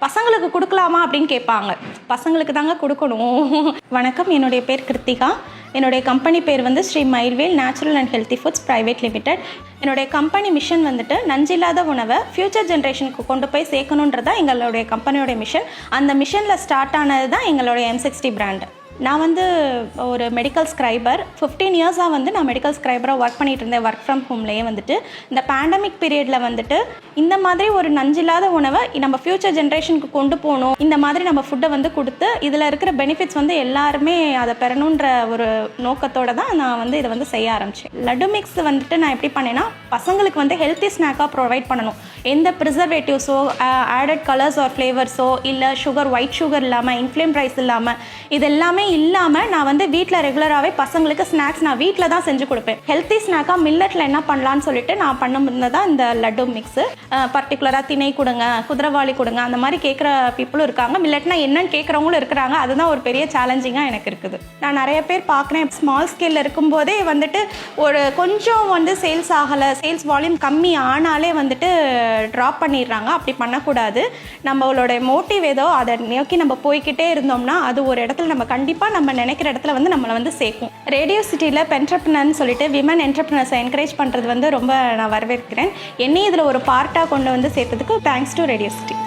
பசங்களுக்கு கொடுக்கலாமா அப்படின்னு கேட்பாங்க. பசங்களுக்கு தாங்க கொடுக்கணும். வணக்கம், என்னுடைய பேர் கிருத்திகா. என்னுடைய கம்பெனி பேர் வந்து Shri Mayilvel natural and healthy foods private limited. என்னுடைய கம்பெனி மிஷன் வந்துட்டு நஞ்சில்லாத உணவை ஃப்யூச்சர் ஜென்ரேஷனுக்கு கொண்டு போய் சேர்க்கணுன்றதான் எங்களுடைய கம்பெனியோட மிஷன். அந்த மிஷனில் ஸ்டார்ட் ஆனது தான் எங்களுடைய M60 பிராண்டு. நான் வந்து ஒரு மெடிக்கல் ஸ்க்ரைபர். 15 இயர்ஸாக வந்து நான் மெடிக்கல் ஸ்க்ரைபராக ஒர்க் பண்ணிகிட்டு இருந்தேன். ஒர்க் ஃப்ரம் ஹோம்லேயே வந்துட்டு இந்த பேண்டமிக் பீரியடில் வந்துட்டு இந்த மாதிரி ஒரு நஞ்சில்லாத உணவை நம்ம ஃப்யூச்சர் ஜென்ரேஷனுக்கு கொண்டு போகணும், இந்த மாதிரி நம்ம ஃபுட்டை வந்து கொடுத்து இதில் இருக்கிற பெனிஃபிட்ஸ் வந்து எல்லாருமே அதை பெறணுன்ற ஒரு நோக்கத்தோடு தான் நான் வந்து இதை வந்து செய்ய ஆரம்பித்தேன். லட்டு மிக்ஸ் வந்துட்டு நான் எப்படி பண்ணேன்னா, பசங்களுக்கு வந்து ஹெல்த்தி ஸ்நாக்காக ப்ரொவைட் பண்ணணும். எந்த ப்ரிசர்வேட்டிவ்ஸோ ஆடட் கலர்ஸ் ஆர் ஃப்ளேவர்ஸோ இல்லை சுகர், ஒயிட் சுகர் இல்லாமல், இன்ஃப்ளேம் ரைஸ் இல்லாமல், இது எல்லாமே இல்லாமல் நான் வந்து வீட்டில் ரெகுலராகவே பசங்களுக்கு ஸ்நாக்ஸ் நான் வீட்டில் தான் செஞ்சு கொடுப்பேன். ஹெல்த்தி ஸ்நாக்காக மில்லட்டில் என்ன பண்ணலான்னு சொல்லிட்டு நான் பண்ண தான் இந்த லட்டு மிக்ஸு. பர்டிகுலராக திணை கொடுங்க, குதிரைவாளி கொடுங்க, அந்த மாதிரி கேட்குற பீப்புளும் இருக்காங்க. மில்லட்னா என்னன்னு கேட்குறவங்களும் இருக்கிறாங்க. அதுதான் ஒரு பெரிய சேலஞ்சிங்காக எனக்கு இருக்குது. நான் நிறைய பேர் பார்க்குறேன், ஸ்மால் ஸ்கேலில் இருக்கும்போதே வந்துட்டு ஒரு கொஞ்சம் வந்து சேல்ஸ் ஆகலை, சேல்ஸ் வால்யூம் கம்மி ஆனாலே வந்துட்டு ட்ராப் பண்ணிடுறாங்க. அப்படி பண்ணக்கூடாது. நம்மளோட மோட்டிவ் ஏதோ அதை நோக்கி நம்ம போய்கிட்டே இருந்தோம்னா அது ஒரு இடத்துல நம்ம கண்டிப்பாக நம்ம நினைக்கிற இடத்துல வந்து நம்மளை வந்து சேர்க்கும். ரேடியோ சிட்டியில் பென்ட்ரப்ரனர்னு சொல்லிட்டு விமன் என்டர்பிரினர்ஸை என்கரேஜ் பண்ணுறது வந்து ரொம்ப நான் வரவேற்கிறேன். என்னையும் இதில் ஒரு பார்ட்டாக கொண்டு வந்து சேர்த்ததுக்கு தேங்க்ஸ் டு ரேடியோ சிட்டி.